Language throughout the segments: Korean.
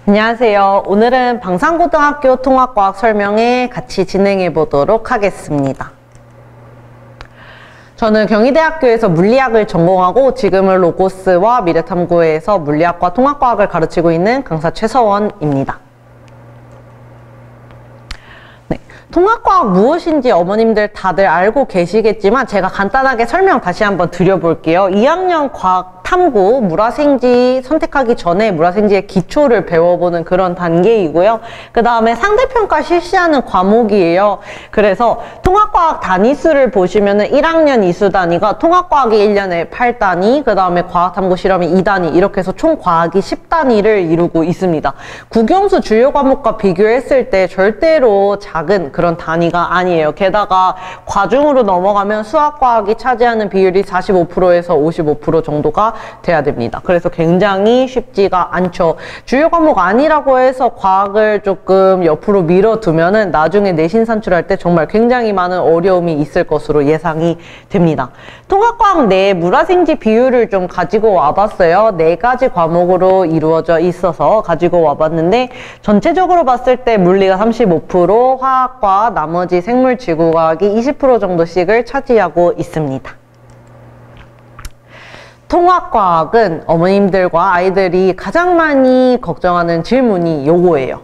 안녕하세요. 오늘은 방산고등학교 통합과학 설명회 같이 진행해 보도록 하겠습니다. 저는 경희대학교에서 물리학을 전공하고 지금은 로고스와 미래탐구회에서 물리학과 통합과학을 가르치고 있는 강사 최서원입니다. 통합과학 무엇인지 어머님들 다들 알고 계시겠지만 제가 간단하게 설명 다시 한번 드려볼게요. 2학년 과학 탐구 물화생지 선택하기 전에 물화생지의 기초를 배워보는 그런 단계이고요. 그 다음에 상대평가 실시하는 과목이에요. 그래서 통합과학 단위수를 보시면은 1학년 이수 단위가 통합과학이 1년에 8단위, 그 다음에 과학탐구 실험이 2단위, 이렇게 해서 총 과학이 10단위를 이루고 있습니다. 국영수 주요 과목과 비교했을 때 절대로 작은 그런 단위가 아니에요. 게다가 과중으로 넘어가면 수학과학이 차지하는 비율이 45%에서 55% 정도가 돼야 됩니다. 그래서 굉장히 쉽지가 않죠. 주요 과목 아니라고 해서 과학을 조금 옆으로 밀어두면은 나중에 내신 산출할 때 정말 굉장히 많은 어려움이 있을 것으로 예상이 됩니다. 통합과학 내에 물화생지 비율을 좀 가지고 와봤어요. 4가지 과목으로 이루어져 있어서 가지고 와봤는데 전체적으로 봤을 때 물리가 35%, 화학과 나머지 생물지구과학이 20% 정도씩을 차지하고 있습니다. 통합과학은 어머님들과 아이들이 가장 많이 걱정하는 질문이 요거예요.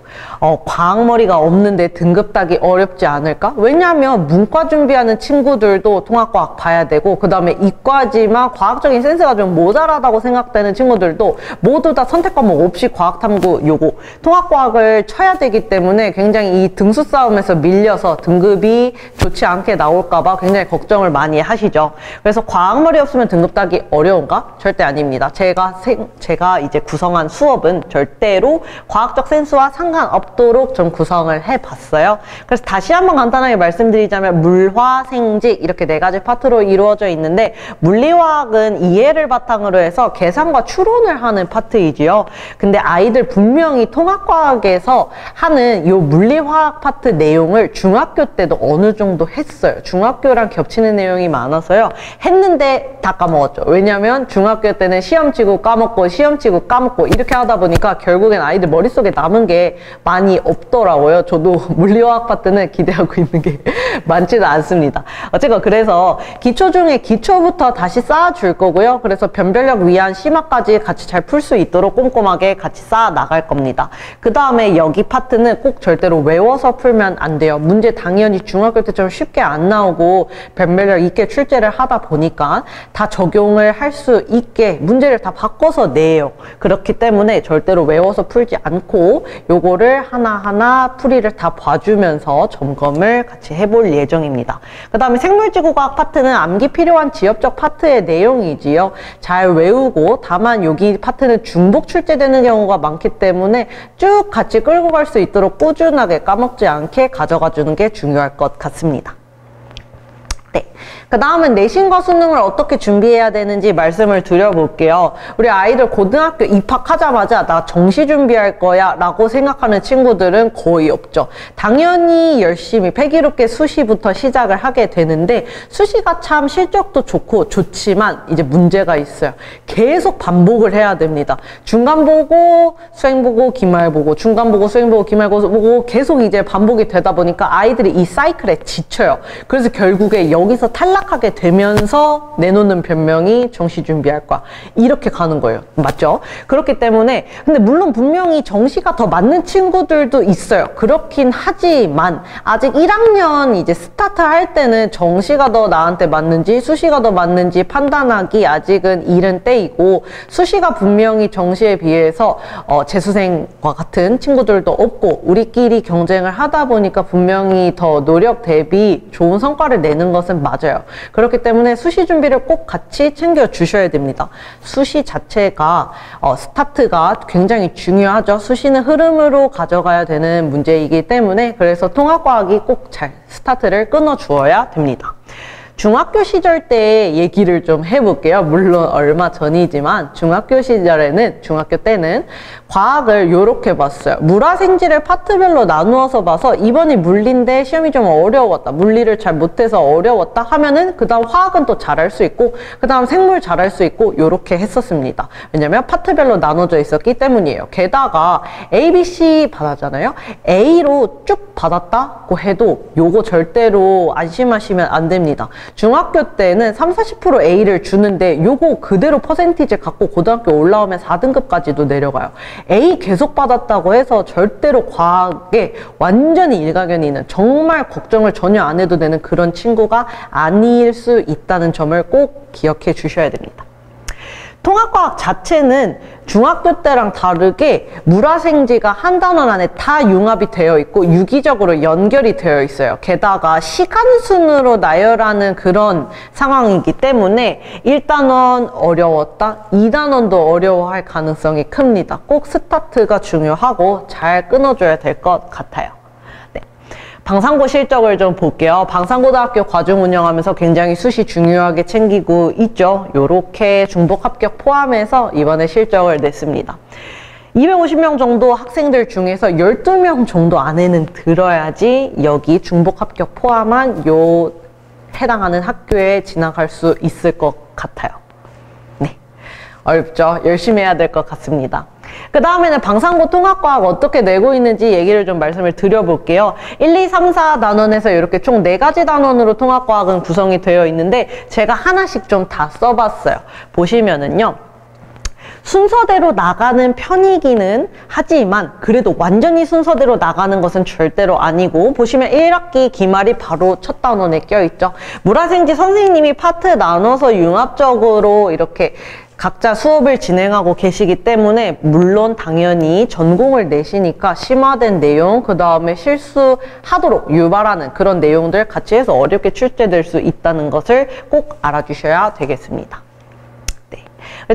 과학머리가 없는데 등급 따기 어렵지 않을까? 왜냐하면 문과 준비하는 친구들도 통합과학 봐야 되고, 그 다음에 이과지만 과학적인 센스가 좀 모자라다고 생각되는 친구들도 모두 다 선택 과목 없이 과학탐구 요거 통합과학을 쳐야 되기 때문에 굉장히 이 등수 싸움에서 밀려서 등급이 좋지 않게 나올까봐 굉장히 걱정을 많이 하시죠. 그래서 과학머리 없으면 등급 따기 어려운가? 절대 아닙니다. 제가 이제 구성한 수업은 절대로 과학적 센스와 상관없도록 좀 구성을 해봤어요. 그래서 다시 한번 간단하게 말씀드리자면 물화생지 이렇게 4가지 파트로 이루어져 있는데, 물리화학은 이해를 바탕으로 해서 계산과 추론을 하는 파트이지요. 근데 아이들 분명히 통합과학에서 하는 요 물리화학 파트 내용을 중학교 때도 어느 정도 했어요. 중학교랑 겹치는 내용이 많아서요. 했는데 다 까먹었죠. 왜냐면 중학교 때는 시험치고 까먹고 시험치고 까먹고 이렇게 하다 보니까 결국엔 아이들 머릿속에 남은 게 많이 없더라고요. 저도 물리화학 파트는 기대하고 있는 게 많지는 않습니다. 어쨌건 그래서 기초 중에 기초부터 다시 쌓아줄 거고요. 그래서 변별력 위한 심화까지 같이 잘 풀 수 있도록 꼼꼼하게 같이 쌓아 나갈 겁니다. 그 다음에 여기 파트는 꼭 절대로 외워서 풀면 안 돼요. 문제 당연히 중학교 때처럼 쉽게 안 나오고 변별력 있게 출제를 하다 보니까 다 적용을 할 수 있게 문제를 다 바꿔서 내요. 그렇기 때문에 절대로 외워서 풀지 않고 요거를 하나하나 풀이를 다 봐주면서 점검을 같이 해볼 예정입니다. 그 다음에 생물지구과학 파트는 암기 필요한 지엽적 파트의 내용이지요. 잘 외우고, 다만 여기 파트는 중복 출제되는 경우가 많기 때문에 쭉 같이 끌고 갈 수 있도록 꾸준하게 까먹지 않게 가져가 주는 게 중요할 것 같습니다. 그 다음은 내신과 수능을 어떻게 준비해야 되는지 말씀을 드려볼게요. 우리 아이들 고등학교 입학하자마자 나 정시 준비할 거야 라고 생각하는 친구들은 거의 없죠. 당연히 열심히 패기롭게 수시부터 시작을 하게 되는데, 수시가 참 실적도 좋고 좋지만 이제 문제가 있어요. 계속 반복을 해야 됩니다. 중간 보고 수행 보고 기말 보고 중간 보고 수행 보고 기말 보고 계속 이제 반복이 되다 보니까 아이들이 이 사이클에 지쳐요. 그래서 결국에 여기서 탈락하게 되면서 내놓는 변명이 정시 준비할 거야 이렇게 가는 거예요. 맞죠? 그렇기 때문에 근데 물론 분명히 정시가 더 맞는 친구들도 있어요. 그렇긴 하지만 아직 1학년 이제 스타트 할 때는 정시가 더 나한테 맞는지 수시가 더 맞는지 판단하기 아직은 이른 때이고, 수시가 분명히 정시에 비해서 재수생과 같은 친구들도 없고 우리끼리 경쟁을 하다 보니까 분명히 더 노력 대비 좋은 성과를 내는 것은 맞아요. 그렇기 때문에 수시 준비를 꼭 같이 챙겨 주셔야 됩니다. 수시 자체가 스타트가 굉장히 중요하죠. 수시는 흐름으로 가져가야 되는 문제이기 때문에, 그래서 통합과학이 꼭 잘 스타트를 끊어 주어야 됩니다. 중학교 시절 때 얘기를 좀 해볼게요. 물론 얼마 전이지만 중학교 때는 과학을 요렇게 봤어요. 물화생지를 파트별로 나누어서 봐서 이번이 물리인데 시험이 좀 어려웠다, 물리를 잘 못해서 어려웠다 하면은 그 다음 화학은 또 잘할 수 있고 그 다음 생물 잘할 수 있고 요렇게 했었습니다. 왜냐면 파트별로 나눠져 있었기 때문이에요. 게다가 A, B, C 받았잖아요. A로 쭉 받았다고 해도 요거 절대로 안심하시면 안 됩니다. 중학교 때는 30-40% A를 주는데 요거 그대로 퍼센티지 갖고 고등학교 올라오면 4등급까지도 내려가요. A 계속 받았다고 해서 절대로 과학에 완전히 일가견이 있는, 정말 걱정을 전혀 안 해도 되는 그런 친구가 아닐 수 있다는 점을 꼭 기억해 주셔야 됩니다. 통합과학 자체는 중학교 때랑 다르게 물화생지가 한 단원 안에 다 융합이 되어 있고 유기적으로 연결이 되어 있어요. 게다가 시간순으로 나열하는 그런 상황이기 때문에 1단원 어려웠다, 2단원도 어려워할 가능성이 큽니다. 꼭 스타트가 중요하고 잘 끊어줘야 될 것 같아요. 방산고 실적을 좀 볼게요. 방산고등학교 과중 운영하면서 굉장히 수시 중요하게 챙기고 있죠. 요렇게 중복 합격 포함해서 이번에 실적을 냈습니다. 250명 정도 학생들 중에서 12명 정도 안에는 들어야지 여기 중복 합격 포함한 요 해당하는 학교에 진학할 수 있을 것 같아요. 네, 어렵죠? 열심히 해야 될 것 같습니다. 그 다음에는 방산고 통합과학 어떻게 내고 있는지 얘기를 좀 말씀을 드려볼게요. 1, 2, 3, 4 단원에서 이렇게 총 4가지 단원으로 통합과학은 구성이 되어 있는데 제가 하나씩 좀 다 써봤어요. 보시면은요, 순서대로 나가는 편이기는 하지만 그래도 완전히 순서대로 나가는 것은 절대로 아니고, 보시면 1학기 기말이 바로 첫 단원에 껴있죠. 물화생지 선생님이 파트 나눠서 융합적으로 이렇게 각자 수업을 진행하고 계시기 때문에 물론 당연히 전공을 내시니까 심화된 내용, 그 다음에 실수하도록 유발하는 그런 내용들 같이 해서 어렵게 출제될 수 있다는 것을 꼭 알아주셔야 되겠습니다.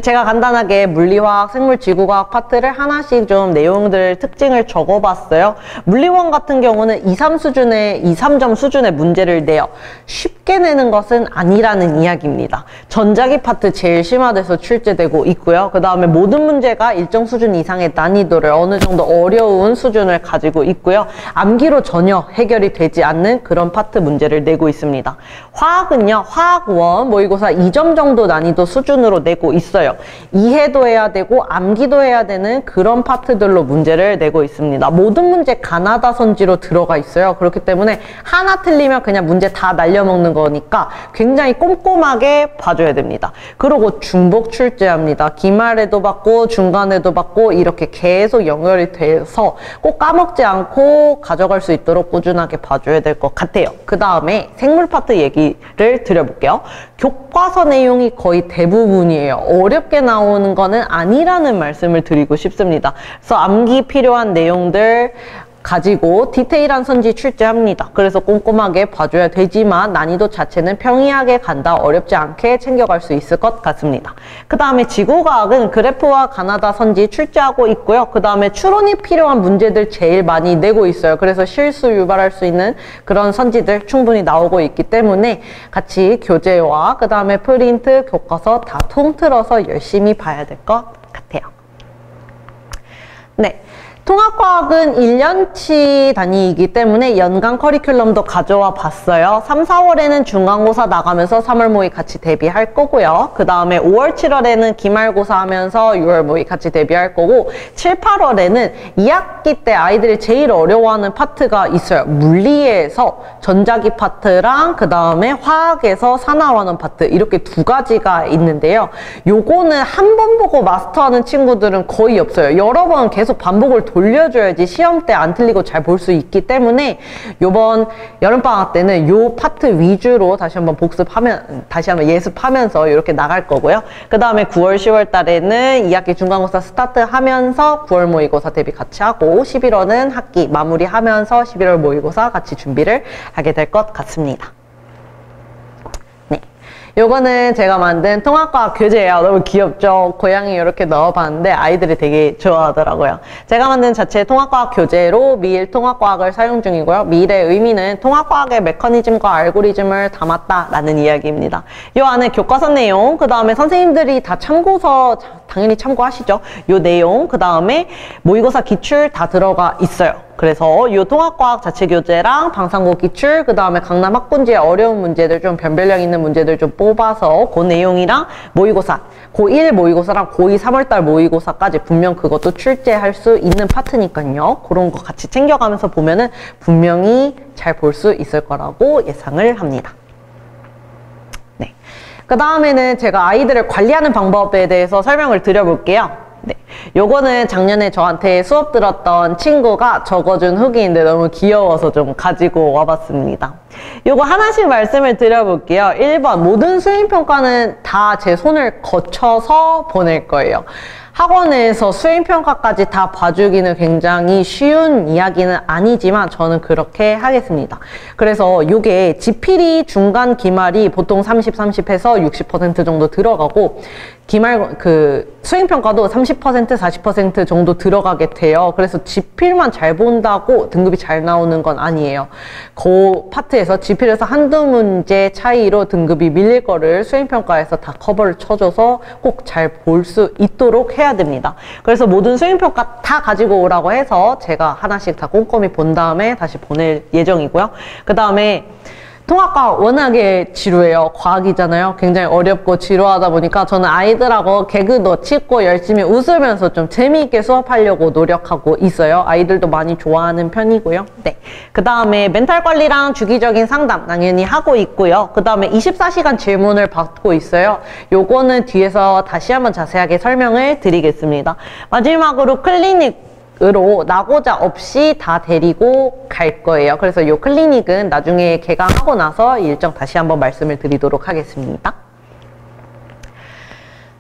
제가 간단하게 물리화학, 생물지구과학 파트를 하나씩 좀 내용들 특징을 적어봤어요. 물리원 같은 경우는 2, 3점 수준의 문제를 내요. 쉽게 내는 것은 아니라는 이야기입니다. 전자기 파트 제일 심화돼서 출제되고 있고요. 그 다음에 모든 문제가 일정 수준 이상의 난이도를, 어느 정도 어려운 수준을 가지고 있고요. 암기로 전혀 해결이 되지 않는 그런 파트 문제를 내고 있습니다. 화학은요, 화학원 모의고사 2점 정도 난이도 수준으로 내고 있어요. 이해도 해야 되고 암기도 해야 되는 그런 파트들로 문제를 내고 있습니다. 모든 문제 가나다 선지로 들어가 있어요. 그렇기 때문에 하나 틀리면 그냥 문제 다 날려먹는 거니까 굉장히 꼼꼼하게 봐줘야 됩니다. 그리고 중복 출제합니다. 기말에도 받고 중간에도 받고 이렇게 계속 연결이 돼서 꼭 까먹지 않고 가져갈 수 있도록 꾸준하게 봐줘야 될 것 같아요. 그 다음에 생물 파트 얘기를 드려볼게요. 교과서 내용이 거의 대부분이에요. 어렵게 나오는 거는 아니라는 말씀을 드리고 싶습니다. 그래서 암기 필요한 내용들 가지고 디테일한 선지 출제합니다. 그래서 꼼꼼하게 봐줘야 되지만 난이도 자체는 평이하게 간다, 어렵지 않게 챙겨갈 수 있을 것 같습니다. 그 다음에 지구과학은 그래프와 가나다 선지 출제하고 있고요. 그 다음에 추론이 필요한 문제들 제일 많이 내고 있어요. 그래서 실수 유발할 수 있는 그런 선지들 충분히 나오고 있기 때문에 같이 교재와 그 다음에 프린트, 교과서 다 통틀어서 열심히 봐야 될 것 같아요. 네. 통합과학은 1년치 단위이기 때문에 연간 커리큘럼도 가져와 봤어요. 3, 4월에는 중간고사 나가면서 3월 모의 같이 대비할 거고요. 그 다음에 5월, 7월에는 기말고사 하면서 6월 모의 같이 대비할 거고, 7, 8월에는 2학기 때 아이들이 제일 어려워하는 파트가 있어요. 물리에서 전자기 파트랑 그 다음에 화학에서 산화환원 파트, 이렇게 두 가지가 있는데요. 요거는 한 번 보고 마스터하는 친구들은 거의 없어요. 여러 번 계속 반복을 돌려줘야지 시험 때 안 틀리고 잘 볼 수 있기 때문에 요번 여름방학 때는 요 파트 위주로 다시 한번 예습하면서 이렇게 나갈 거고요. 그 다음에 9월, 10월 달에는 2학기 중간고사 스타트 하면서 9월 모의고사 대비 같이 하고, 11월은 학기 마무리하면서 11월 모의고사 같이 준비를 하게 될 것 같습니다. 요거는 제가 만든 통합과학 교재예요. 너무 귀엽죠? 고양이 이렇게 넣어봤는데 아이들이 되게 좋아하더라고요. 제가 만든 자체 통합과학 교재로 미일 통합과학을 사용 중이고요. 미일의 의미는 통합과학의 메커니즘과 알고리즘을 담았다라는 이야기입니다. 요 안에 교과서 내용, 그 다음에 선생님들이 다 참고서 당연히 참고하시죠. 요 내용, 그 다음에 모의고사 기출 다 들어가 있어요. 그래서 이 통합과학 자체 교재랑 방상고 기출, 그 다음에 강남 학군지의 어려운 문제들 좀 변별력 있는 문제들 좀 뽑아서 그 내용이랑 모의고사, 고1 모의고사랑 고2 3월달 모의고사까지 분명 그것도 출제할 수 있는 파트니까요. 그런 거 같이 챙겨가면서 보면은 분명히 잘 볼 수 있을 거라고 예상을 합니다. 네. 그 다음에는 제가 아이들을 관리하는 방법에 대해서 설명을 드려볼게요. 네, 요거는 작년에 저한테 수업 들었던 친구가 적어준 후기인데 너무 귀여워서 좀 가지고 와봤습니다. 요거 하나씩 말씀을 드려볼게요. 1번, 모든 수행평가는 다 제 손을 거쳐서 보낼 거예요. 학원에서 수행평가까지 다 봐주기는 굉장히 쉬운 이야기는 아니지만 저는 그렇게 하겠습니다. 그래서 요게 지필이 중간 기말이 보통 30, 30해서 60% 정도 들어가고 기말 수행평가도 30%, 40% 정도 들어가게 돼요. 그래서 지필만 잘 본다고 등급이 잘 나오는 건 아니에요. 그 파트에서 지필에서 한두 문제 차이로 등급이 밀릴 거를 수행평가에서 다 커버를 쳐줘서 꼭 잘 볼 수 있도록 해야 됩니다. 그래서 모든 수행평가 다 가지고 오라고 해서 제가 하나씩 다 꼼꼼히 본 다음에 다시 보낼 예정이고요. 그 다음에 통합과학 워낙에 지루해요. 과학이잖아요. 굉장히 어렵고 지루하다 보니까 저는 아이들하고 개그도 치고 열심히 웃으면서 좀 재미있게 수업하려고 노력하고 있어요. 아이들도 많이 좋아하는 편이고요. 네. 그 다음에 멘탈 관리랑 주기적인 상담 당연히 하고 있고요. 그 다음에 24시간 질문을 받고 있어요. 요거는 뒤에서 다시 한번 자세하게 설명을 드리겠습니다. 마지막으로 클리닉 으로 나고자 없이 다 데리고 갈 거예요. 그래서 이 클리닉은 나중에 개강하고 나서 일정 다시 한번 말씀을 드리도록 하겠습니다.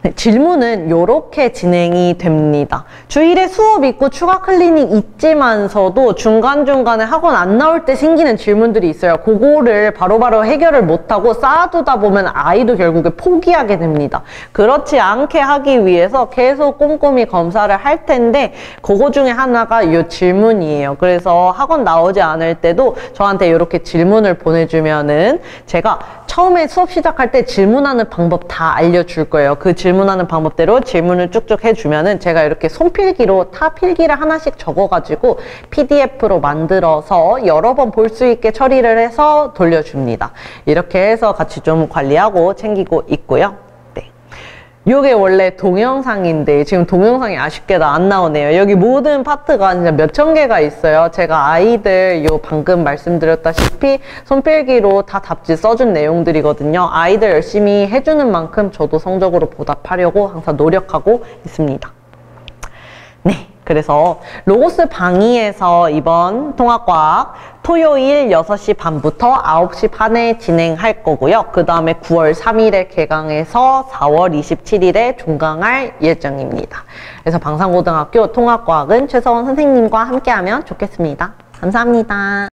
네, 질문은 이렇게 진행이 됩니다. 주일에 수업 있고 추가 클리닉 있지만서도 중간중간에 학원 안 나올 때 생기는 질문들이 있어요. 그거를 바로바로 해결을 못하고 쌓아두다 보면 아이도 결국에 포기하게 됩니다. 그렇지 않게 하기 위해서 계속 꼼꼼히 검사를 할 텐데 그거 중에 하나가 이 질문이에요. 그래서 학원 나오지 않을 때도 저한테 이렇게 질문을 보내주면은 제가 처음에 수업 시작할 때 질문하는 방법 다 알려줄 거예요. 그 질문하는 방법대로 질문을 쭉쭉 해주면은 제가 이렇게 손필기로 타 필기를 하나씩 적어가지고 PDF로 만들어서 여러 번 볼 수 있게 처리를 해서 돌려줍니다. 이렇게 해서 같이 좀 관리하고 챙기고 있고요. 요게 원래 동영상인데 지금 동영상이 아쉽게도 안 나오네요. 여기 모든 파트가 진짜 몇천 개가 있어요. 제가 아이들 요 방금 말씀드렸다시피 손필기로 다 답지 써준 내용들이거든요. 아이들 열심히 해주는 만큼 저도 성적으로 보답하려고 항상 노력하고 있습니다. 네, 그래서 로고스 방위에서 이번 통합과학 토요일 6시 반부터 9시 반에 진행할 거고요. 그 다음에 9월 3일에 개강해서 4월 27일에 종강할 예정입니다. 그래서 방산고등학교 통합과학은 최서원 선생님과 함께하면 좋겠습니다. 감사합니다.